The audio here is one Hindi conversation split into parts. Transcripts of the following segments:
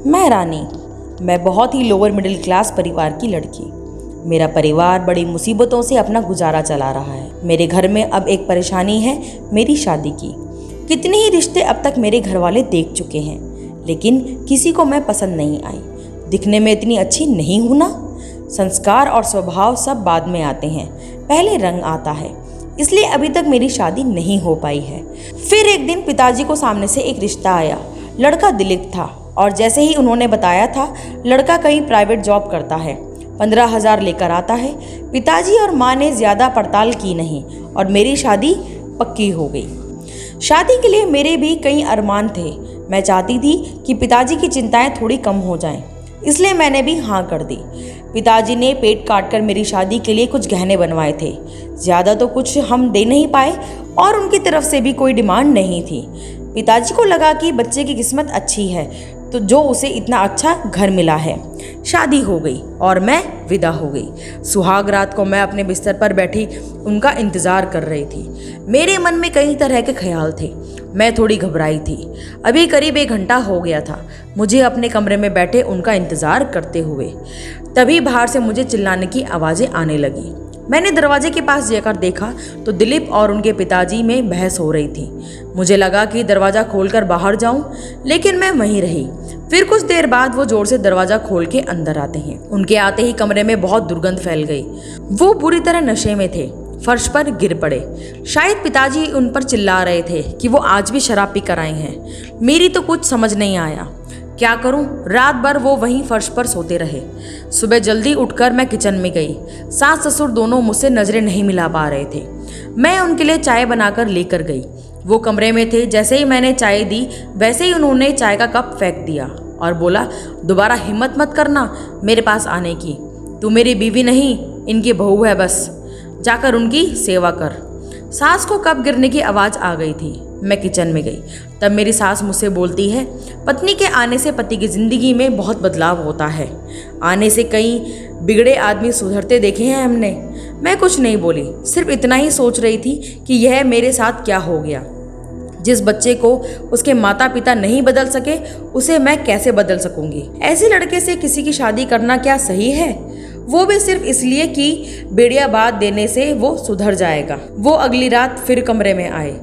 मैं रानी, मैं बहुत ही लोअर मिडिल क्लास परिवार की लड़की। मेरा परिवार बड़ी मुसीबतों से अपना गुजारा चला रहा है। मेरे घर में अब एक परेशानी है, मेरी शादी की। कितने ही रिश्ते अब तक मेरे घर वाले देख चुके हैं, लेकिन किसी को मैं पसंद नहीं आई। दिखने में इतनी अच्छी नहीं हूं ना। संस्कार और स्वभाव सब बाद में आते हैं, पहले रंग आता है, इसलिए अभी तक मेरी शादी नहीं हो पाई है। फिर एक दिन पिताजी को सामने से एक रिश्ता आया। लड़का दिलीप था और जैसे ही उन्होंने बताया था, लड़का कहीं प्राइवेट जॉब करता है, 15,000 लेकर आता है। पिताजी और माँ ने ज़्यादा पड़ताल की नहीं और मेरी शादी पक्की हो गई। शादी के लिए मेरे भी कई अरमान थे। मैं चाहती थी कि पिताजी की चिंताएं थोड़ी कम हो जाएं, इसलिए मैंने भी हाँ कर दी। पिताजी ने पेट काट कर मेरी शादी के लिए कुछ गहने बनवाए थे। ज़्यादा तो कुछ हम दे नहीं पाए और उनकी तरफ से भी कोई डिमांड नहीं थी। पिताजी को लगा कि बच्चे की किस्मत अच्छी है, तो जो उसे इतना अच्छा घर मिला है। शादी हो गई और मैं विदा हो गई। सुहाग रात को मैं अपने बिस्तर पर बैठी उनका इंतज़ार कर रही थी। मेरे मन में कई तरह के ख्याल थे। मैं थोड़ी घबराई थी। अभी करीब 1 घंटा हो गया था मुझे अपने कमरे में बैठे उनका इंतज़ार करते हुए। तभी बाहर से मुझे चिल्लाने की आवाज़ें आने लगी। मैंने दरवाजे के पास जाकर देखा तो दिलीप और उनके पिताजी में बहस हो रही थी। मुझे लगा कि दरवाज़ा खोलकर बाहर जाऊं, लेकिन मैं वहीं रही। फिर कुछ देर बाद वो जोर से दरवाज़ा खोल के अंदर आते हैं। उनके आते ही कमरे में बहुत दुर्गंध फैल गई। वो बुरी तरह नशे में थे, फर्श पर गिर पड़े। शायद पिताजी उन पर चिल्ला रहे थे कि वो आज भी शराब पी कर आए हैं। मेरी तो कुछ समझ नहीं आया, क्या करूं? रात भर वो वहीं फर्श पर सोते रहे। सुबह जल्दी उठकर मैं किचन में गई। सास ससुर दोनों मुझसे नजरें नहीं मिला पा रहे थे। मैं उनके लिए चाय बनाकर लेकर गई। वो कमरे में थे। जैसे ही मैंने चाय दी, वैसे ही उन्होंने चाय का कप फेंक दिया और बोला, दोबारा हिम्मत मत करना मेरे पास आने की। तू मेरी बीवी नहीं, इनकी बहू है बस। जाकर उनकी सेवा कर। सास को कप गिरने की आवाज़ आ गई थी। मैं किचन में गई। तब मेरी सास मुझसे बोलती है, पत्नी के आने से पति की ज़िंदगी में बहुत बदलाव होता है। आने से कई बिगड़े आदमी सुधरते देखे हैं हमने। मैं कुछ नहीं बोली, सिर्फ इतना ही सोच रही थी कि यह मेरे साथ क्या हो गया। जिस बच्चे को उसके माता पिता नहीं बदल सके, उसे मैं कैसे बदल सकूंगी? ऐसे लड़के से किसी की शादी करना क्या सही है? वो भी सिर्फ इसलिए कि बेड़िया बात देने से वो सुधर जाएगा। वो अगली रात फिर कमरे में आए,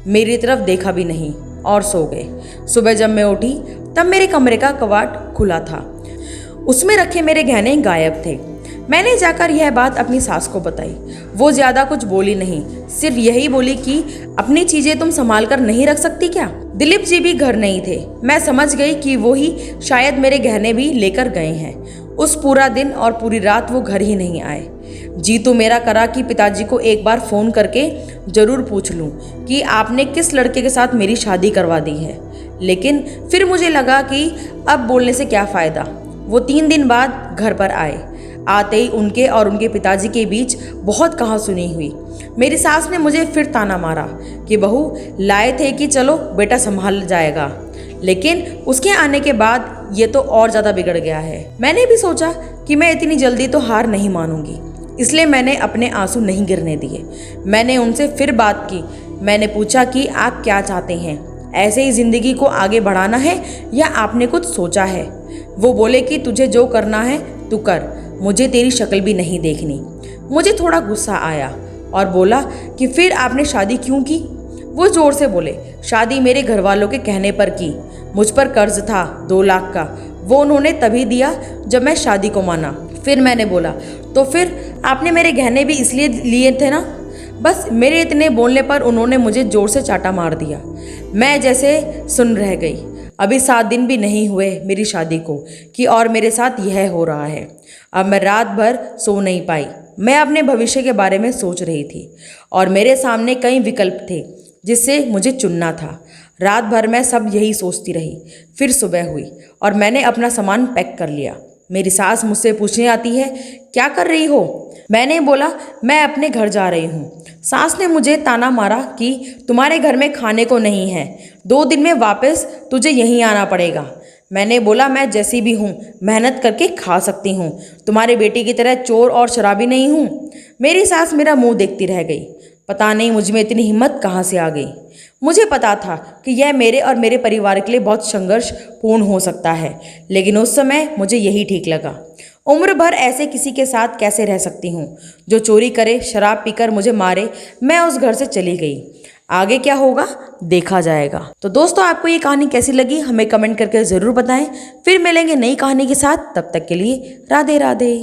मेरी तरफ देखा भी नहीं और सो गए। सुबह जब मैं उठी तब मेरे कमरे का कवाट खुला था। उसमें रखे मेरे गहने गायब थे। मैंने जाकर यह बात अपनी सास को बताई। वो ज़्यादा कुछ बोली नहीं, सिर्फ यही बोली कि अपनी चीज़ें तुम संभाल कर नहीं रख सकती क्या? दिलीप जी भी घर नहीं थे। मैं समझ गई कि वो ही शायद मेरे गहने भी लेकर गए हैं। उस पूरा दिन और पूरी रात वो घर ही नहीं आए। जी तो मेरा करा कि पिताजी को एक बार फ़ोन करके ज़रूर पूछ लूँ कि आपने किस लड़के के साथ मेरी शादी करवा दी है, लेकिन फिर मुझे लगा कि अब बोलने से क्या फ़ायदा। वो 3 दिन बाद घर पर आए। आते ही उनके और उनके पिताजी के बीच बहुत कहासुनी हुई। मेरी सास ने मुझे फिर ताना मारा कि बहू लाए थे कि चलो बेटा संभाल जाएगा, लेकिन उसके आने के बाद ये तो और ज़्यादा बिगड़ गया है। मैंने भी सोचा कि मैं इतनी जल्दी तो हार नहीं मानूंगी, इसलिए मैंने अपने आंसू नहीं गिरने दिए। मैंने उनसे फिर बात की। मैंने पूछा कि आप क्या चाहते हैं, ऐसे ही ज़िंदगी को आगे बढ़ाना है या आपने कुछ सोचा है? वो बोले कि तुझे जो करना है तू कर, मुझे तेरी शक्ल भी नहीं देखनी। मुझे थोड़ा गुस्सा आया और बोला कि फिर आपने शादी क्यों की? वो ज़ोर से बोले, शादी मेरे घर वालों के कहने पर की। मुझ पर कर्ज था 2 लाख का, वो उन्होंने तभी दिया जब मैं शादी को माना। फिर मैंने बोला, तो फिर आपने मेरे गहने भी इसलिए लिए थे ना? बस मेरे इतने बोलने पर उन्होंने मुझे ज़ोर से चाटा मार दिया। मैं जैसे सुन रह गई। अभी 7 दिन भी नहीं हुए मेरी शादी को कि और मेरे साथ यह हो रहा है। अब मैं रात भर सो नहीं पाई। मैं अपने भविष्य के बारे में सोच रही थी और मेरे सामने कई विकल्प थे जिससे मुझे चुनना था। रात भर मैं सब यही सोचती रही। फिर सुबह हुई और मैंने अपना सामान पैक कर लिया। मेरी सास मुझसे पूछने आती है, क्या कर रही हो? मैंने बोला, मैं अपने घर जा रही हूँ। सास ने मुझे ताना मारा कि तुम्हारे घर में खाने को नहीं है, 2 दिन में वापस तुझे यहीं आना पड़ेगा। मैंने बोला, मैं जैसी भी हूँ मेहनत करके खा सकती हूँ, तुम्हारी बेटी की तरह चोर और शराबी नहीं हूँ। मेरी सास मेरा मुंह देखती रह गई। पता नहीं मुझ में इतनी हिम्मत कहाँ से आ गई। मुझे पता था कि यह मेरे और मेरे परिवार के लिए बहुत संघर्षपूर्ण हो सकता है, लेकिन उस समय मुझे यही ठीक लगा। उम्र भर ऐसे किसी के साथ कैसे रह सकती हूँ जो चोरी करे, शराब पीकर मुझे मारे। मैं उस घर से चली गई। आगे क्या होगा देखा जाएगा। तो दोस्तों, आपको ये कहानी कैसी लगी हमें कमेंट करके ज़रूर बताएं। फिर मिलेंगे नई कहानी के साथ, तब तक के लिए राधे राधे।